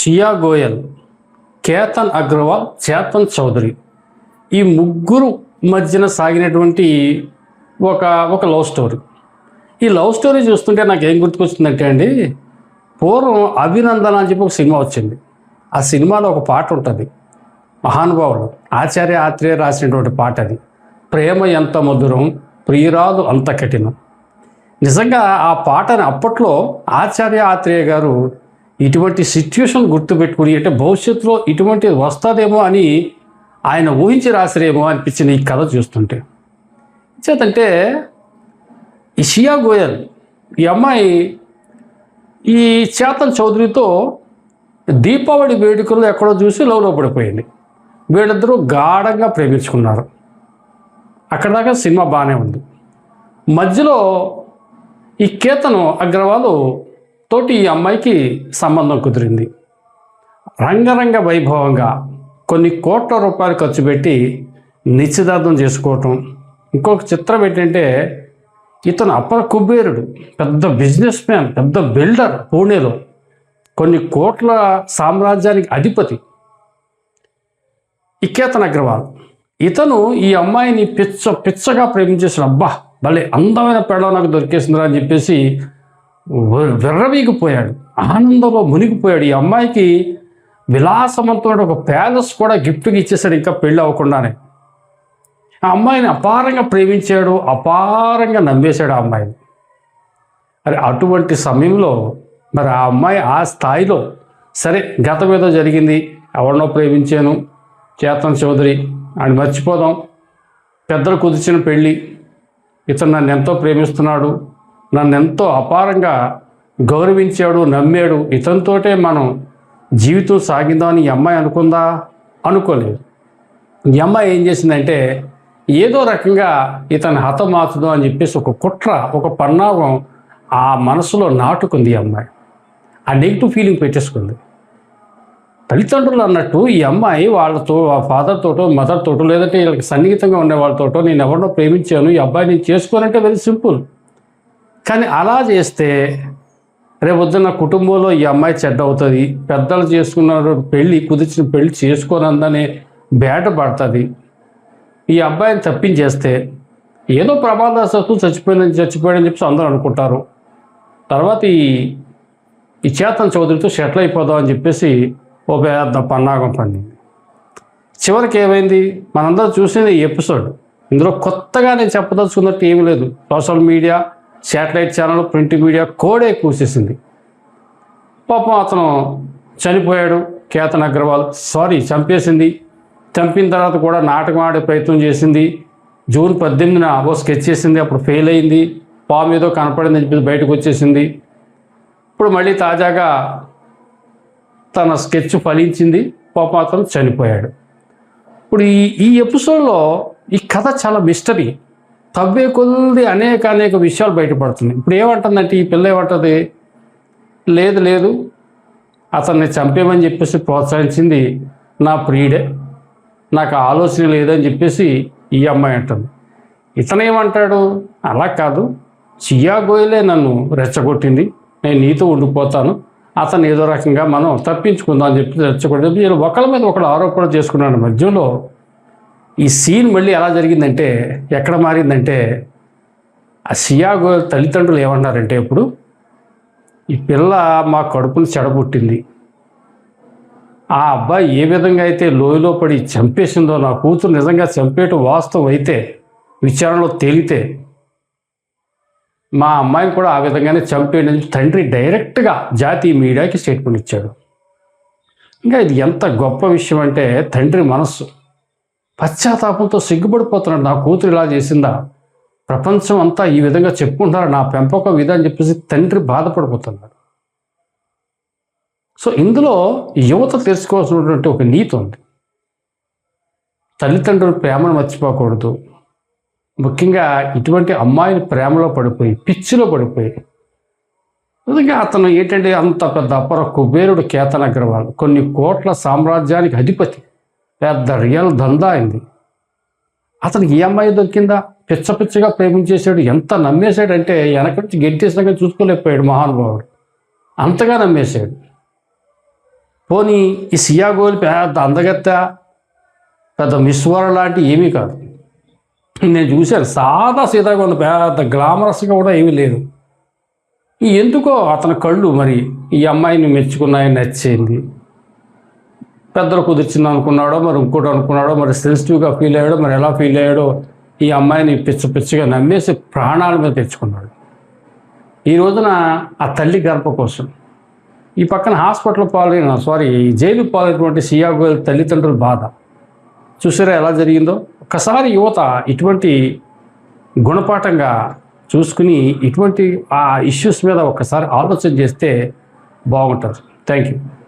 షియా గోయల్, కేతన్ అగ్రవాల్, చేతన్ చౌదరి ఈ ముగ్గురు మధ్యన సాగినటువంటి ఒక ఒక లవ్ స్టోరీ. ఈ లవ్ స్టోరీ చూస్తుంటే నాకు ఏం గుర్తుకొచ్చిందంటే అండి, పూర్వం అభినందన అని చెప్పి ఒక సినిమా వచ్చింది. ఆ సినిమాలో ఒక పాట ఉంటుంది, మహానుభావుడు ఆచార్య ఆత్రేయ రాసినటువంటి పాట. అది ప్రేమ ఎంత మధురం, ప్రియురాలు అంత కఠినం. నిజంగా ఆ పాటని అప్పట్లో ఆచార్య ఆత్రేయ గారు ఇటువంటి సిచ్యువేషన్ గుర్తుపెట్టుకుని, అంటే భవిష్యత్తులో ఇటువంటిది వస్తుందేమో అని ఆయన ఊహించి రాసిరేమో అనిపించింది ఈ కథ చూస్తుంటే. చేతంటే ఈ షియా గోయల్ ఈ అమ్మాయి ఈ చేతన్ చౌదరితో దీపావళి వేడుకల్లో ఎక్కడో చూసి లవ్లో పడిపోయింది. వీళ్ళిద్దరూ గాఢంగా ప్రేమించుకున్నారు. అక్కడ దాకా సినిమా బాగానే ఉంది. మధ్యలో ఈ కేతన్ అగ్రవాల్ తోటి ఈ అమ్మాయికి సంబంధం కుదిరింది. రంగరంగ వైభవంగా కొన్ని కోట్ల రూపాయలు ఖర్చు పెట్టి నిశ్చితార్థం చేసుకోవటం. ఇంకొక చిత్రం ఏంటంటే, ఇతను అపర కుబేరుడు, పెద్ద బిజినెస్ మ్యాన్, పెద్ద బిల్డర్, పూణేలో కొన్ని కోట్ల సామ్రాజ్యానికి అధిపతి ఈ కేతన్ అగ్రవాల్. ఇతను ఈ అమ్మాయిని పిచ్చగా ప్రేమించేసిన, అబ్బా భలే అందమైన పెళ్ళ నాకు దొరికేసిందిరా అని చెప్పేసి విర్రవీగిపోయాడు, ఆనందంలో మునిగిపోయాడు. ఈ అమ్మాయికి విలాసవంతమైన ఒక ప్యాలెస్ కూడా గిఫ్ట్గా ఇచ్చేసాడు ఇంకా పెళ్ళి అవ్వకుండానే. ఆ అమ్మాయిని అపారంగా ప్రేమించాడు, అపారంగా నమ్మేశాడు ఆ అమ్మాయిని. మరి అటువంటి సమయంలో మరి ఆ అమ్మాయి ఆ స్థాయిలో, సరే గతం ఏదో జరిగింది, ఎవరినో ప్రేమించాను, చేతన్ చౌదరి అని మర్చిపోదాం, పెద్దలు కుదిర్చిన పెళ్ళి, ఇతను నన్ను ఎంతో ప్రేమిస్తున్నాడు, నన్ను ఎంతో అపారంగా గౌరవించాడు, నమ్మాడు, ఇతనితోటే మనం జీవితం సాగిందామని ఈ అమ్మాయి అనుకుందా? అనుకోలేదు. ఈ అమ్మాయి ఏం చేసిందంటే, ఏదో రకంగా ఇతను హతమార్చుదాం అని చెప్పేసి ఒక కుట్ర, ఒక పన్నాగం ఆ మనసులో నాటుకుంది. ఈ అమ్మాయి ఆ నెగిటివ్ ఫీలింగ్ పెట్టేసుకుంది. తల్లిదండ్రులు అన్నట్టు ఈ అమ్మాయి వాళ్ళతో, ఫాదర్ తోటో మదర్ తోటో, లేదంటే వీళ్ళకి సన్నిహితంగా ఉండే వాళ్ళతోటో, నేను ఎవరినో ప్రేమించాను, ఈ అబ్బాయి నేను చేసుకోనంటే వెరీ సింపుల్. కానీ అలా చేస్తే రేపొద్దున కుటుంబంలో ఈ అమ్మాయి చెడ్డ అవుతుంది, పెద్దలు చేసుకున్న పెళ్ళి, కుదిర్చిన పెళ్ళి చేసుకోనందనే బేట పడుతుంది. ఈ అబ్బాయిని తప్పించేస్తే ఏదో ప్రమాదవశాత్తు చచ్చిపోయాడని చెప్పి అందరూ అనుకుంటారు. తర్వాత ఈ చేతన్ చౌదరితో సెటిల్ అయిపోదాం అని చెప్పేసి ఓ పెద్ద పన్నాగం పండింది. చివరికి ఏమైంది? మనందరూ చూసింది ఈ ఎపిసోడ్. ఇందులో కొత్తగా నేను చెప్పదలుచుకున్నట్టు ఏమీ లేదు. Social media, satellite channel, print media కోడే కూసేసింది. పాపం అతను చనిపోయాడు. కేతన్ అగ్రవాల్ చంపేసింది. చంపిన తర్వాత కూడా నాటకం ఆడే ప్రయత్నం చేసింది. జూన్ 18న ఓ స్కెచ్ చేసింది, అప్పుడు ఫెయిల్ అయింది. పాము ఏదో కనపడిందని చెప్పి బయటకు వచ్చేసింది. ఇప్పుడు మళ్ళీ తాజాగా తన స్కెచ్ ఫలించింది, పాపం అతను చనిపోయాడు. ఇప్పుడు ఈ ఎపిసోడ్లో ఈ కథ చాలా మిస్టరీ, తవ్వే కొద్ది అనేక విషయాలు బయటపడుతుంది. ఇప్పుడు ఏమంటుందంటే, ఈ పిల్ల ఏమంటుంది, లేదు అతన్ని చంపేమని చెప్పేసి ప్రోత్సహించింది నా ప్రియుడే, నాకు ఆలోచన లేదని చెప్పేసి ఈ అమ్మాయి అంటుంది. ఇతనేమంటాడు, అలా కాదు, షియా గోయలే నన్ను రెచ్చగొట్టింది, నేను నీతో ఉండిపోతాను, అతను ఏదో రకంగా మనం తప్పించుకుందాం అని చెప్పి రెచ్చగొట్టి వీళ్ళు ఒకళ్ళ మీద ఒకళ్ళు ఆరోపణ చేసుకున్నాడు. మధ్యలో ఈ సీన్ మళ్ళీ ఎలా జరిగిందంటే, ఎక్కడ మారిందంటే, ఆ షియా గోయల్ తల్లిదండ్రులు ఏమన్నారంటే, ఇప్పుడు ఈ పిల్ల మా కడుపును చెడబుట్టింది, ఆ అబ్బాయి ఏ విధంగా అయితే లోయలో పడి చంపేసిందో, నా కూతురు నిజంగా చంపేయటం వాస్తవం అయితే, విచారణలో తేలితే మా అమ్మాయిని కూడా ఆ విధంగానే చంపేయడం తండ్రి డైరెక్ట్గా జాతీయ మీడియాకి స్టేట్మెంట్ ఇచ్చాడు. ఇంకా ఇది ఎంత గొప్ప విషయం అంటే, తండ్రి మనస్సు పశ్చాత్తాపంతో సిగ్గుపడిపోతున్నాడు, నా కూతురు ఇలా చేసిందా, ప్రపంచం అంతా ఈ విధంగా చెప్పుకుంటారు నా పెంపకం విధా అని చెప్పేసి తండ్రి బాధపడిపోతున్నాడు. సో ఇందులో యువత తెలుసుకోవాల్సినటువంటి ఒక నీతి ఉంది. తల్లిదండ్రుల ప్రేమను మర్చిపోకూడదు. ముఖ్యంగా ఇటువంటి అమ్మాయిని ప్రేమలో పడిపోయి, పిచ్చిలో పడిపోయి, నిజంగా అతను ఏంటంటే అంత పెద్ద అపర కుబేరుడు కేతన్ అగ్రవాల్, కొన్ని కోట్ల సామ్రాజ్యానికి అధిపతి, పెద్ద రియల్ దందా అయింది. అతనికి ఈ అమ్మాయి దొరికిందా? పిచ్చగా ప్రేమించేశాడు, ఎంత నమ్మేశాడంటే వెనక నుంచి గెంటేసినాక చూసుకోలేకపోయాడు మహానుభావుడు, అంతగా నమ్మేశాడు. పోనీ ఈ సియా గోయల్ పెద్ద అందగత్త, పెద్ద మిస్వర లాంటి ఏమీ కాదు. నేను చూశాను, సాదా సీదాగా ఉంది, పెద్ద గ్లామరస్గా కూడా ఏమీ లేదు. ఎందుకో అతని కళ్ళు మరి ఈ అమ్మాయిని మెచ్చుకున్నాయి, నచ్చింది. పెద్దలు కుదిర్చింది అనుకున్నాడో, మరి ఇంకోటి అనుకున్నాడో, మరి సెన్సిటివ్గా ఫీల్ అయ్యాడో, మరి ఎలా ఫీల్ అయ్యాడో, ఈ అమ్మాయిని పిచ్చిగా నమ్మేసి ప్రాణాల మీద తెచ్చుకున్నాడు. ఈ రోజున ఆ తల్లి గర్భ కోసం ఈ పక్కన హాస్పిటల్ పాలైన జైలు పాలైనటువంటి సియా గోయల్ తల్లిదండ్రుల బాధ చూసారా ఎలా జరిగిందో. ఒక్కసారి యువత ఇటువంటి గుణపాఠంగా చూసుకుని ఇటువంటి ఆ ఇష్యూస్ మీద ఒక్కసారి ఆలోచన చేస్తే బాగుంటుంది. Thank you.